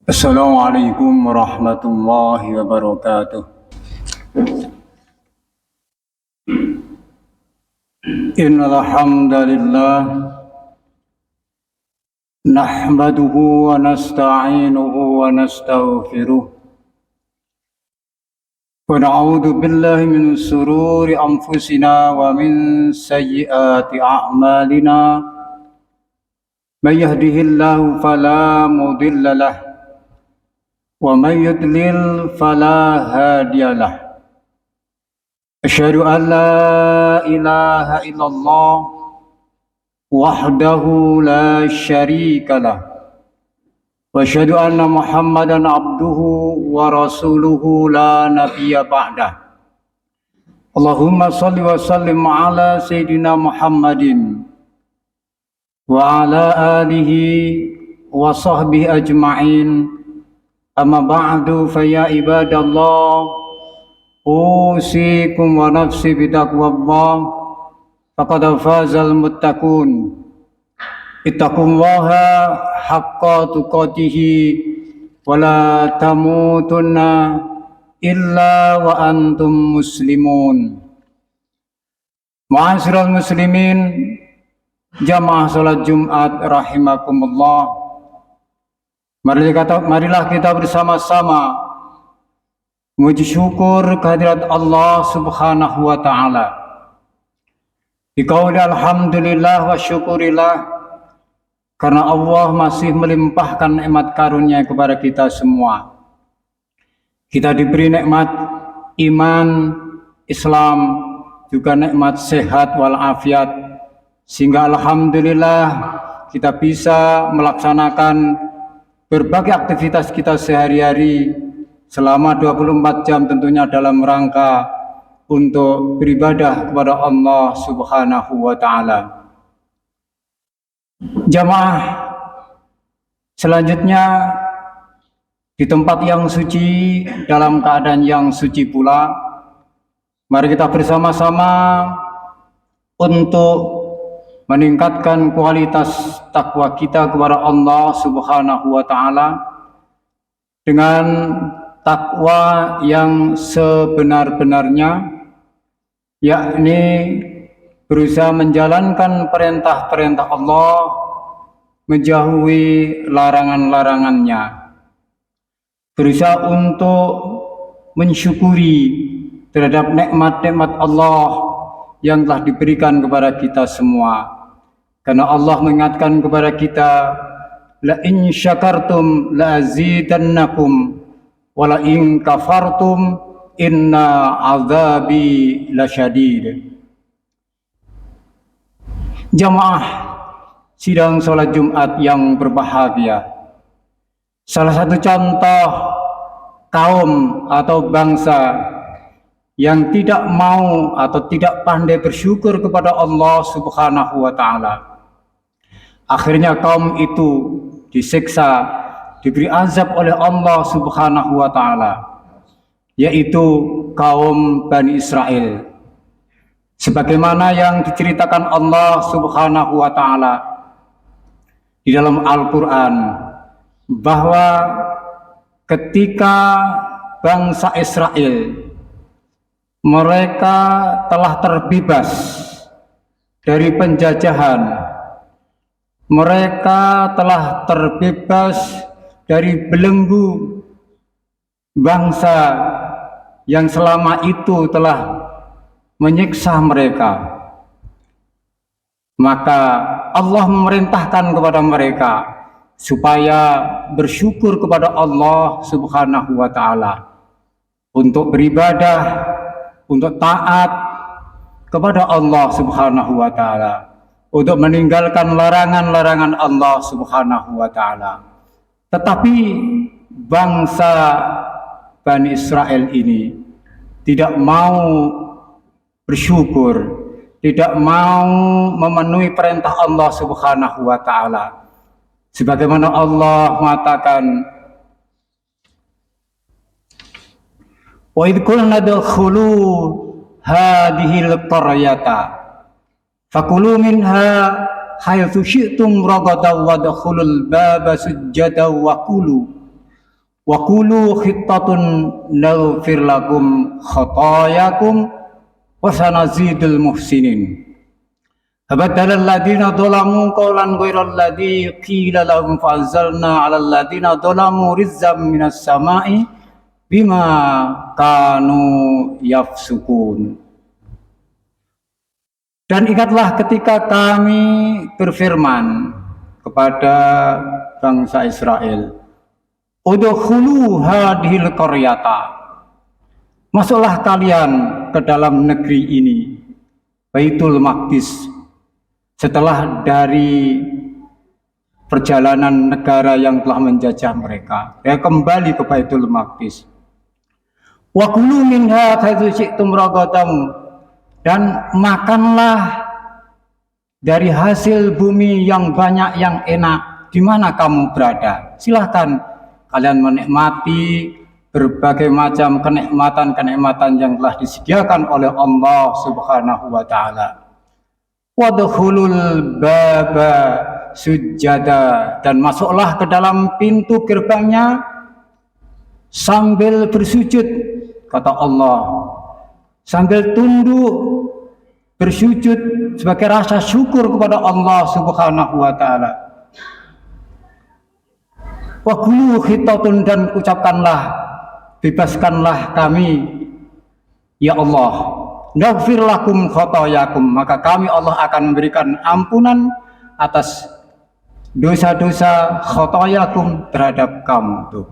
Assalamualaikum warahmatullahi wabarakatuh. Innal hamdalillah nahmaduhu wa nasta'inuhu wa nastaghfiruh wa na'udzu billahi min shururi anfusina wa min sayyiati a'malina. May yahdihillahu fala mudilla lahu wa may yudlil fala hadiya lahu. Asyhadu an la ilaha illallah wahdahu la syarika lah wa asyhadu anna Muhammadan abduhu wa rasuluhu la nabiyya ba'dah. Allahumma shalli wa sallim ala sayyidina Muhammadin wa ala alihi wa sahbihi ajma'in. Amma ba'du fa ya ibadallah, usikum wa nafsi bitaqwallah, faqad fazal muttaqun. Ittaqullaha haqqa tuqatihi wa la tamutunna illa wa antum muslimun. Ma'asyiral muslimin, jamaah salat Jumat rahimakumullah. Marilah kita bersama-sama memuji syukur kehadirat Allah Subhanahu wa taala. Biqauli alhamdulillah wa syukurillah, karena Allah masih melimpahkan nikmat karunia kepada kita semua. Kita diberi nikmat iman, Islam, juga nikmat sehat walafiat, sehingga alhamdulillah kita bisa melaksanakan berbagai aktivitas kita sehari-hari selama 24 jam, tentunya dalam rangka untuk beribadah kepada Allah Subhanahu wa taala. Jamaah, selanjutnya di tempat yang suci, dalam keadaan yang suci pula, mari kita bersama-sama untuk meningkatkan kualitas takwa kita kepada Allah Subhanahu wa taala dengan takwa yang sebenar-benarnya, yakni berusaha menjalankan perintah-perintah Allah, menjauhi larangan-larangannya, berusaha untuk mensyukuri terhadap nikmat-nikmat Allah yang telah diberikan kepada kita semua. Karena Allah mengingatkan kepada kita, la in syakartum la azidannakum wa la in kafartum inna azabi lasyadid. Jamaah sidang salat Jumat yang berbahagia, salah satu contoh kaum atau bangsa yang tidak mau atau tidak pandai bersyukur kepada Allah Subhanahu wa taala, akhirnya kaum itu disiksa, diberi azab oleh Allah Subhanahu wa taala, yaitu kaum Bani Israel. Sebagaimana yang diceritakan Allah Subhanahu wa taala di dalam Al-Qur'an, bahwa ketika bangsa Israel mereka telah terbebas dari penjajahan, mereka telah terbebas dari belenggu bangsa yang selama itu telah menyiksa mereka, maka Allah memerintahkan kepada mereka supaya bersyukur kepada Allah Subhanahu wa taala, untuk beribadah, untuk taat kepada Allah Subhanahu wa taala, untuk meninggalkan larangan-larangan Allah Subhanahu wa taala. Tetapi bangsa Bani Israel ini tidak mau bersyukur, tidak mau memenuhi perintah Allah Subhanahu wa taala. Sebagaimana Allah mengatakan, wa idh qulna adkhulu hadhil qaryata fakulu minha haitsu syi'tum ragadan wadkhulul baba sujjadan wa kulu wa qulu khittatun naghfir lakum khatayakum wa sanazidul muhsinin. Fabaddala alladziina dzalamu qawlan ghairal ladzi qila lahum fa'anzalna 'alal ladziina dzalamu rizqan minas samaa'i bima kanu yafsukun. Dan ingatlah ketika kami berfirman kepada bangsa Israel, udkhulu hadhil qaryata, masuklah kalian ke dalam negeri ini, Baitul Maqdis, setelah dari perjalanan negara yang telah menjajah mereka. Kembali ke Baitul Maqdis. Wa kulu minha haitsu syi'tum ragadan, dan makanlah dari hasil bumi yang banyak yang enak di mana kamu berada. Silahkan kalian menikmati berbagai macam kenikmatan-kenikmatan yang telah disediakan oleh Allah Subhanahu wa taala. Wadkhulul baba sujada, dan masuklah ke dalam pintu gerbangnya sambil bersujud, kata Allah, sambil tunduk bersujud sebagai rasa syukur kepada Allah Subhanahu wa taala. Wa qulu khittatun, dan ucapkanlah, bebaskanlah kami ya Allah, naghfir lakum khotoyakum, maka kami Allah akan memberikan ampunan atas dosa-dosa khotoyakum terhadap kamu tuh.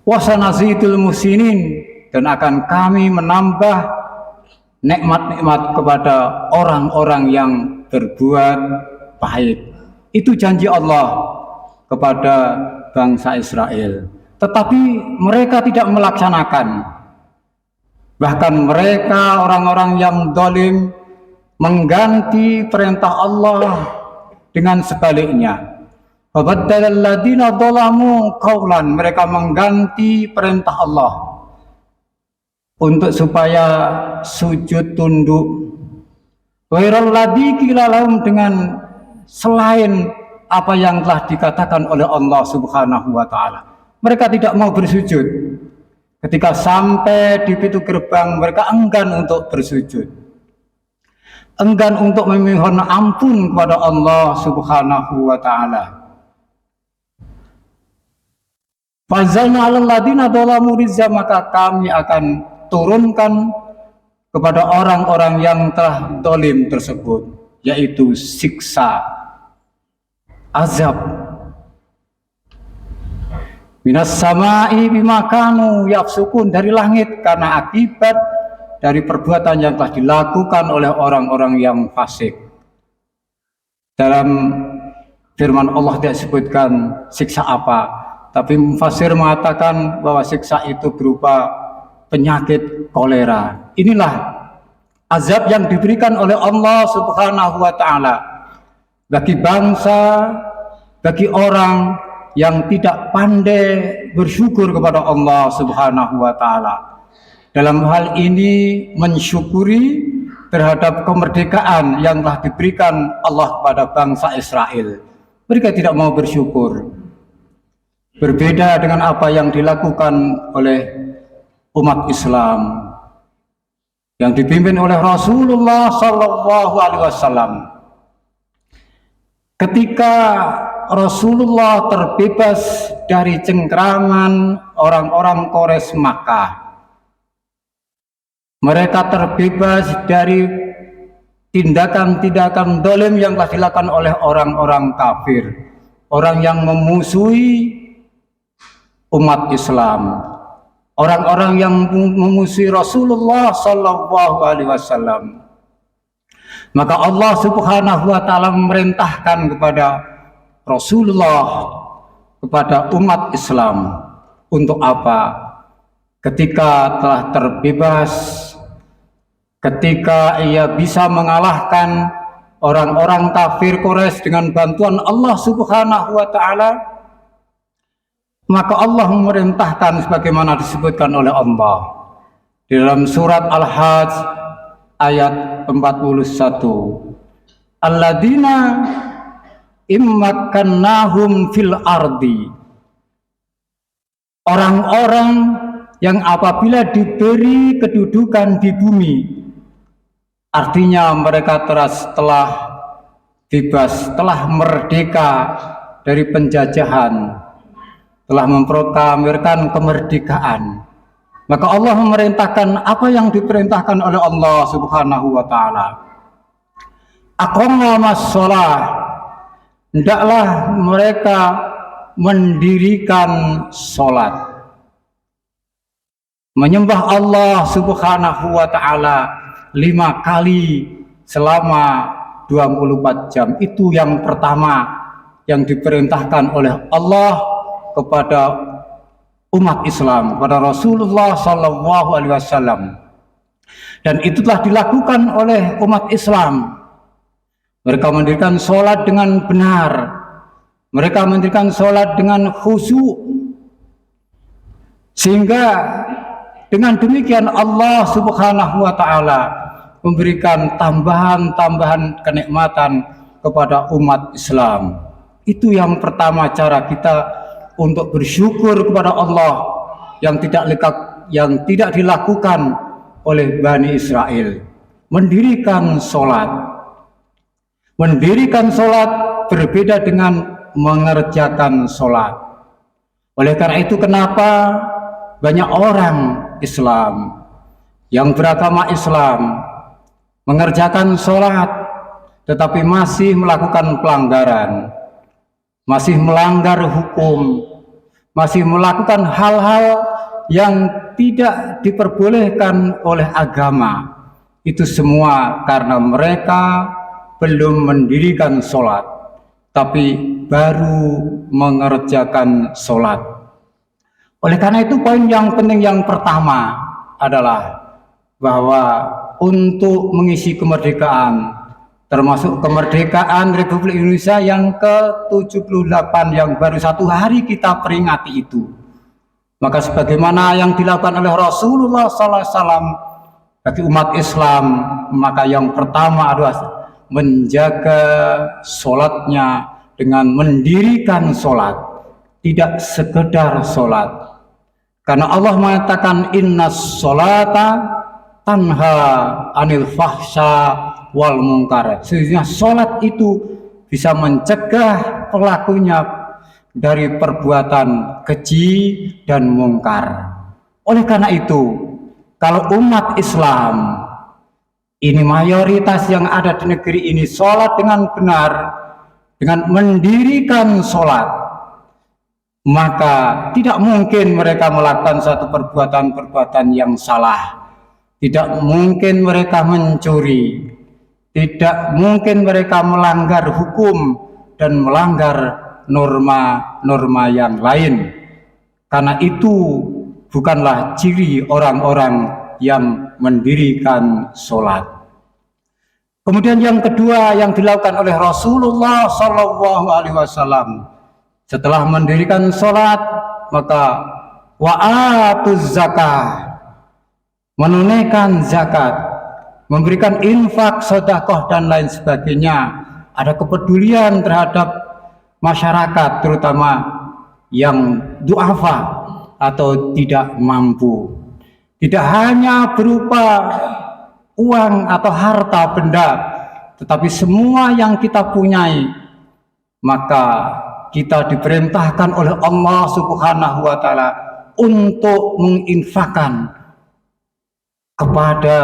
Wa sanazidul muhsinin, dan akan kami menambah nikmat-nikmat kepada orang-orang yang berbuat baik. Itu janji Allah kepada bangsa Israel. Tetapi mereka tidak melaksanakan. Bahkan mereka, orang-orang yang zalim, mengganti perintah Allah dengan sebaliknya. Fabaddalal ladzina dzalamu qawlan, mereka mengganti perintah Allah untuk supaya sujud tunduk. Ghairal ladzi qila lahum, dengan selain apa yang telah dikatakan oleh Allah Subhanahu wa taala. Mereka tidak mau bersujud. Ketika sampai di pintu gerbang, mereka enggan untuk bersujud, enggan untuk memohon ampun kepada Allah Subhanahu wa taala. Fazalna 'alal ladzina dzalamu rizqan, maka kami akan turunkan kepada orang-orang yang telah zalim tersebut, yaitu siksa, azab minas sama'i bima kanu yafsukun, dari langit karena akibat dari perbuatan yang telah dilakukan oleh orang-orang yang fasik. Dalam firman Allah tidak disebutkan siksa apa, tapi mufassir mengatakan bahwa siksa itu berupa penyakit kolera. Inilah azab yang diberikan oleh Allah Subhanahu wa taala bagi bangsa, bagi orang yang tidak pandai bersyukur kepada Allah Subhanahu wa taala. Dalam hal ini mensyukuri terhadap kemerdekaan yang telah diberikan Allah kepada bangsa Israel. Mereka tidak mau bersyukur. Berbeda dengan apa yang dilakukan oleh umat Islam yang dipimpin oleh Rasulullah sallallahu alaihi wasallam. Ketika Rasulullah terbebas dari cengkraman orang-orang Quraisy Makkah, mereka terbebas dari tindakan-tindakan zalim yang telah dilakukan oleh orang-orang kafir, orang yang memusuhi umat Islam, orang-orang yang memusuhi Rasulullah sallallahu alaihi wasallam. Maka Allah Subhanahu wa taala memerintahkan kepada Rasulullah, kepada umat Islam, untuk apa? Ketika telah terbebas, ketika ia bisa mengalahkan orang-orang kafir Quraisy dengan bantuan Allah Subhanahu wa taala, maka Allah memerintahkan sebagaimana disebutkan oleh Allah di dalam surat Al-Hajj ayat 41. Alladzina immakannahum fil ardi orang-orang yang apabila diberi kedudukan di bumi, artinya mereka telah bebas, telah merdeka dari penjajahan, telah memproklamirkan kemerdekaan, maka Allah memerintahkan apa yang diperintahkan oleh Allah Subhanahu wa taala. Aqamas shalah, hendaklah mereka mendirikan salat, menyembah Allah Subhanahu wa taala 5 kali selama 24 jam. Itu yang pertama yang diperintahkan oleh Allah kepada umat Islam, kepada Rasulullah Sallallahu Alaihi Wasallam, dan itu telah dilakukan oleh umat Islam. Mereka mendirikan sholat dengan benar, mereka mendirikan sholat dengan khusyuk, sehingga dengan demikian Allah Subhanahu wa taala memberikan tambahan kenikmatan kepada umat Islam. Itu yang pertama, cara kita untuk bersyukur kepada Allah yang tidak dilakukan oleh Bani Israel. Mendirikan sholat. Mendirikan sholat berbeda dengan mengerjakan sholat. Oleh karena itu, kenapa banyak orang Islam yang beragama Islam mengerjakan sholat tetapi masih melakukan pelanggaran, masih melanggar hukum, masih melakukan hal-hal yang tidak diperbolehkan oleh agama. Itu semua karena mereka belum mendirikan sholat, tapi baru mengerjakan sholat. Oleh karena itu, poin yang penting yang pertama adalah bahwa untuk mengisi kemerdekaan, termasuk kemerdekaan Republik Indonesia yang ke-78 yang baru 1 hari kita peringati itu, maka sebagaimana yang dilakukan oleh Rasulullah SAW bagi umat Islam, maka yang pertama adalah menjaga sholatnya dengan mendirikan sholat, tidak sekedar sholat. Karena Allah mengatakan innas sholata tanha anil fahsya wal munkar. Sehingga sholat itu bisa mencegah pelakunya dari perbuatan keji dan mungkar. Oleh karena itu, kalau umat Islam ini mayoritas yang ada di negeri ini sholat dengan benar, dengan mendirikan sholat, maka tidak mungkin mereka melakukan satu perbuatan-perbuatan yang salah. Tidak mungkin mereka mencuri, tidak mungkin mereka melanggar hukum dan melanggar norma-norma yang lain. Karena itu bukanlah ciri orang-orang yang mendirikan sholat. Kemudian yang kedua yang dilakukan oleh Rasulullah SAW setelah mendirikan sholat, maka wa'atuz zakah, menunaikan zakat, memberikan infak, sedekah dan lain sebagainya. Ada kepedulian terhadap masyarakat, terutama yang du'afa atau tidak mampu. Tidak hanya berupa uang atau harta benda, tetapi semua yang kita punyai, maka kita diperintahkan oleh Allah Subhanahu wa taala untuk menginfakkan kepada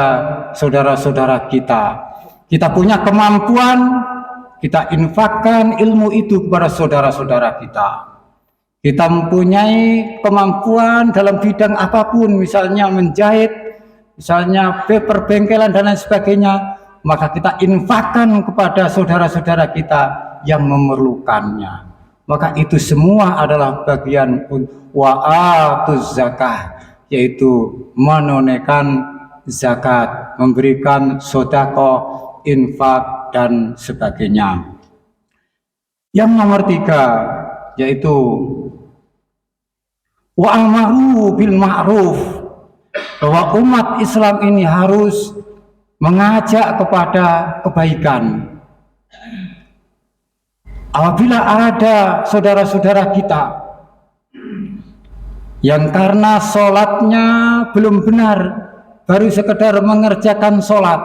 saudara-saudara kita. Kita punya kemampuan, kita infakkan ilmu itu kepada saudara-saudara kita. Kita mempunyai kemampuan dalam bidang apapun, misalnya menjahit, misalnya perbengkelan dan lain sebagainya, maka kita infakkan kepada saudara-saudara kita yang memerlukannya. Maka itu semua adalah bagian wa'atuz zakah, yaitu menunaikan zakat, memberikan sedekah, infak dan sebagainya. Yang nomor 3 yaitu wa'amaru bil ma'ruf, bahwa umat Islam ini harus mengajak kepada kebaikan. Apabila ada saudara-saudara kita yang karena sholatnya belum benar, baru sekedar mengerjakan sholat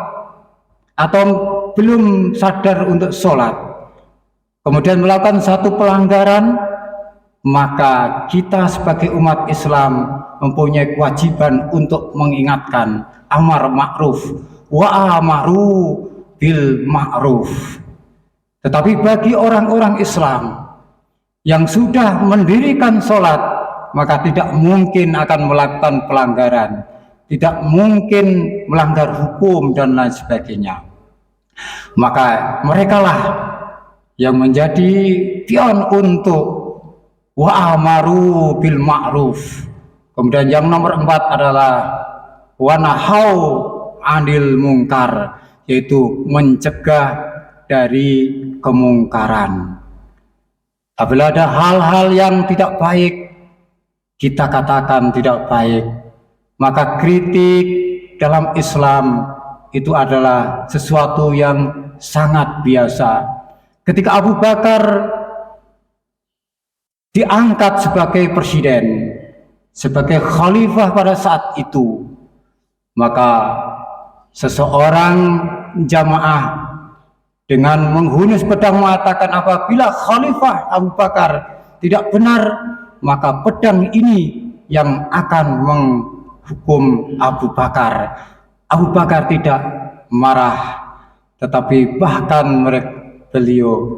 atau belum sadar untuk sholat, kemudian melakukan satu pelanggaran, maka kita sebagai umat Islam mempunyai kewajiban untuk mengingatkan amar ma'ruf wa amaru bil ma'ruf. Tetapi bagi orang-orang Islam yang sudah mendirikan sholat, maka tidak mungkin akan melakukan pelanggaran, tidak mungkin melanggar hukum dan lain sebagainya. Maka merekalah yang menjadi pion untuk wa amaru bil ma'ruf. Kemudian yang nomor 4 adalah wa nahau anil mungkar, yaitu mencegah dari kemungkaran. Apabila ada hal-hal yang tidak baik, kita katakan tidak baik, maka kritik dalam Islam itu adalah sesuatu yang sangat biasa. Ketika Abu Bakar diangkat sebagai presiden, sebagai khalifah pada saat itu, maka seseorang jamaah dengan menghunus pedang mengatakan, apabila Khalifah Abu Bakar tidak benar, maka pedang ini yang akan menghukum Abu Bakar. Abu Bakar tidak marah, tetapi bahkan beliau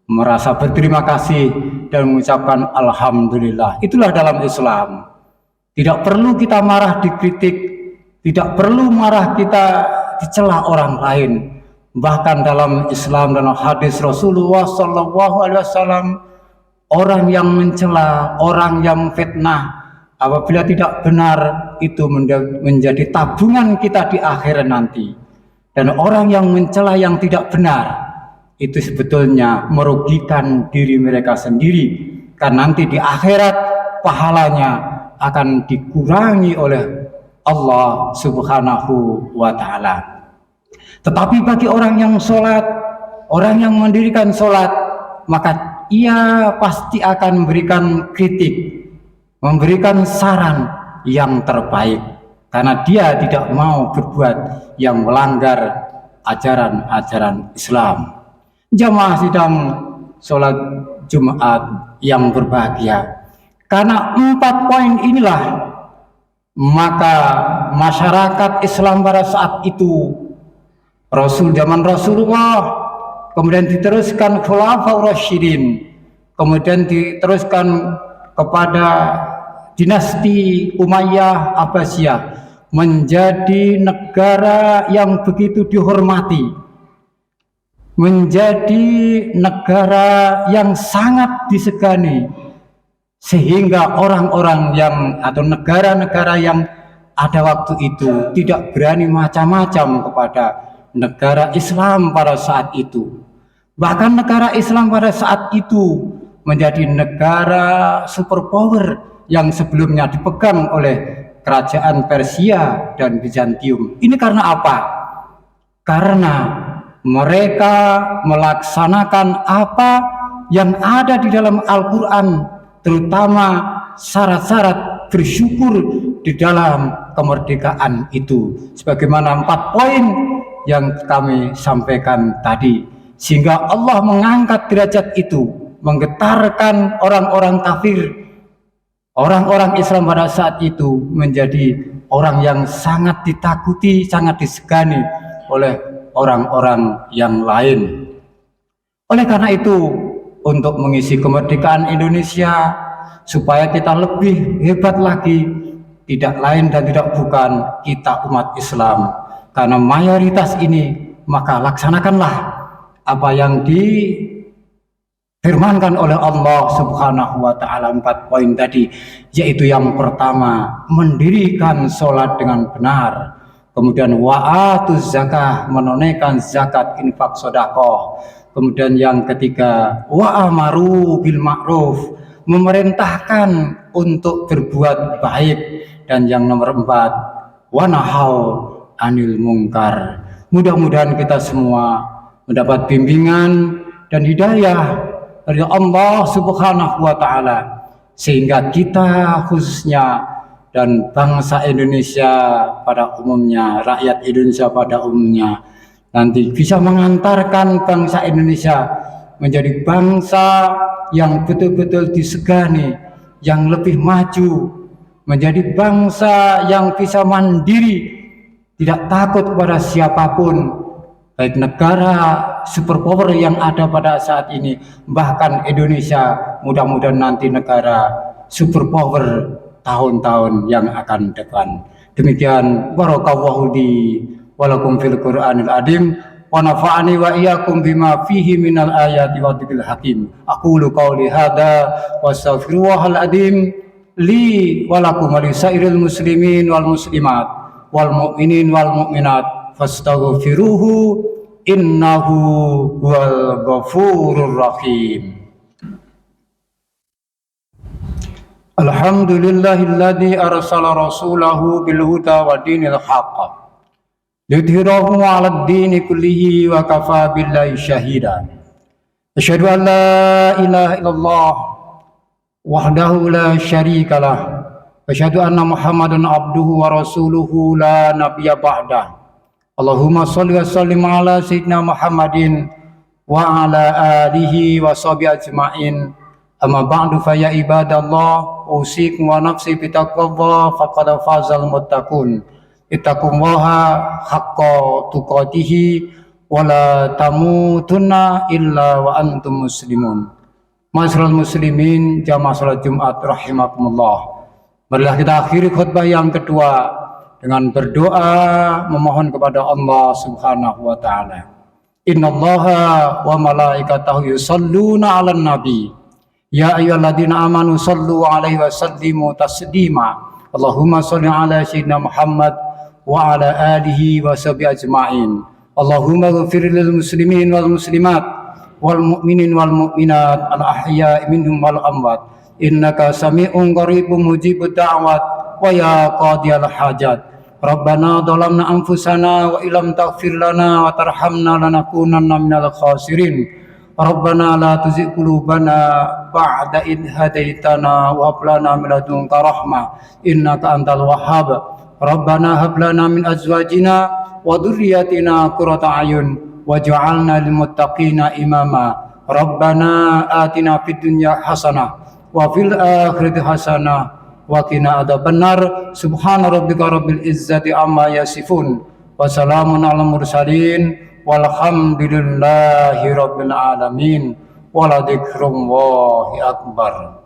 merasa berterima kasih dan mengucapkan alhamdulillah. Itulah dalam Islam. Tidak perlu kita marah dikritik, tidak perlu marah kita dicela orang lain. Bahkan dalam Islam, dalam hadis Rasulullah SAW, orang yang mencela, orang yang fitnah, apabila tidak benar, itu menjadi tabungan kita di akhirat nanti. Dan orang yang mencela yang tidak benar, itu sebetulnya merugikan diri mereka sendiri, karena nanti di akhirat pahalanya akan dikurangi oleh Allah Subhanahu wa Ta'ala. Tetapi bagi orang yang sholat, orang yang mendirikan sholat, maka ia pasti akan memberikan kritik, memberikan saran yang terbaik, karena dia tidak mau berbuat yang melanggar ajaran-ajaran Islam. Jamaah sidang sholat Jumat yang berbahagia, karena 4 poin inilah, maka masyarakat Islam pada saat itu, zaman Rasulullah, kemudian diteruskan Khulafaur Rasyidin, kemudian diteruskan kepada dinasti Umayyah Abbasiyah, menjadi negara yang begitu dihormati, menjadi negara yang sangat disegani, sehingga orang-orang yang atau negara-negara yang ada waktu itu tidak berani macam-macam kepada negara Islam pada saat itu. Bahkan negara Islam pada saat itu menjadi negara superpower yang sebelumnya dipegang oleh kerajaan Persia dan Bizantium. Ini karena apa? Karena mereka melaksanakan apa yang ada di dalam Al-Quran, terutama syarat-syarat bersyukur di dalam kemerdekaan itu, sebagaimana 4 poin yang kami sampaikan tadi, sehingga Allah mengangkat derajat itu, menggetarkan orang-orang kafir, orang-orang Islam pada saat itu menjadi orang yang sangat ditakuti, sangat disegani oleh orang-orang yang lain. Oleh karena itu, untuk mengisi kemerdekaan Indonesia supaya kita lebih hebat lagi, tidak lain dan tidak bukan kita umat Islam, karena mayoritas ini, maka laksanakanlah apa yang difirmankan oleh Allah Subhanahu wa Ta'ala 4 poin tadi, yaitu yang pertama, mendirikan sholat dengan benar, kemudian wa'atuz zakah, menunaikan zakat, infak, sedekah, kemudian yang ketiga wa'amaru bil ma'ruf, memerintahkan untuk berbuat baik, dan yang nomor 4 wanahau anil mungkar. Mudah-mudahan kita semua mendapat bimbingan dan hidayah dari Allah Subhanahu wa Ta'ala, sehingga kita khususnya dan bangsa Indonesia pada umumnya, rakyat Indonesia pada umumnya, nanti bisa mengantarkan bangsa Indonesia menjadi bangsa yang betul-betul disegani, yang lebih maju, menjadi bangsa yang bisa mandiri, tidak takut kepada siapapun, baik negara superpower yang ada pada saat ini, bahkan Indonesia mudah-mudahan nanti negara superpower tahun-tahun yang akan depan. Demikian, barakallahu li walakum fil Qur'anil azim wa nafa'ani wa iyyakum bima fihi minal ayati wa dzikril hakim. Aqulu qawli hadza wa astaghfirullahal azim li walakum wa lisairil muslimin wal muslimat wal mu'minin wal mu'minat fastaghfiruhu innahu huwal ghafurur rahim. Alhamdulillahilladzi arsala rasulahu bil huda wa dinil haqq lidhhirahu 'alad dini kullihi wa kafa billahi syahida. Asyhadu an la ilaha illallah wahdahu la syarikalah wa asyhadu anna Muhammadan abduhu wa rasuluhu la nabiyya ba'dah. Allahumma shalli wa sallim ala sayyidina Muhammadin wa ala alihi wa sahbihi ajma'in. Amma ba'du fa ya ibadallah, usikum wa nafsi bitaqwallah faqad fazal muttaqun. Ittaqullaha haqqa tuqatihi wa la tamutunna illa wa antum muslimun. Ma'asyiral muslimin, jamaah salat Jumat rahimakumullah. Marilah kita akhiri khutbah yang kedua dengan berdoa memohon kepada Allah Subhanahu wa taala. Innallaha wa malaikatahu yusholluna 'alan nabi. Ya ayyuhalladzina amanu shallu 'alaihi wa sallimu taslima. Allahumma shalli 'ala sayyidina Muhammad wa 'ala alihi wa sahbihi ajma'in. Allahumma ighfir lil muslimin wal muslimat wal mu'minin wal mu'minat al ahya'i minhum wal amwat. Innaka sami'un qaribun mujibud da'wat wa ya qadiyal hajat. Rabbana dhalamna anfusana wa illam taghfir lana wa tarhamna lanakunanna minal khasirin. Rabbana la tuzigh qulubana ba'da idh hadaitana wa hab lana min ladunka rahmah innaka antal wahhab. Rabbana hab lana min azwajina wa dhurriyyatina qurrata a'yun waj'alna lil muttaqina imama. Rabbana atina fid dunya hasanah wa fil akhirati hasanah wa qina adzabannar. Subhana rabbika rabbil izzati amma yasifun wa salamun alal mursalin walhamdulillahi rabbil alamin wa la dzikrullahi akbar.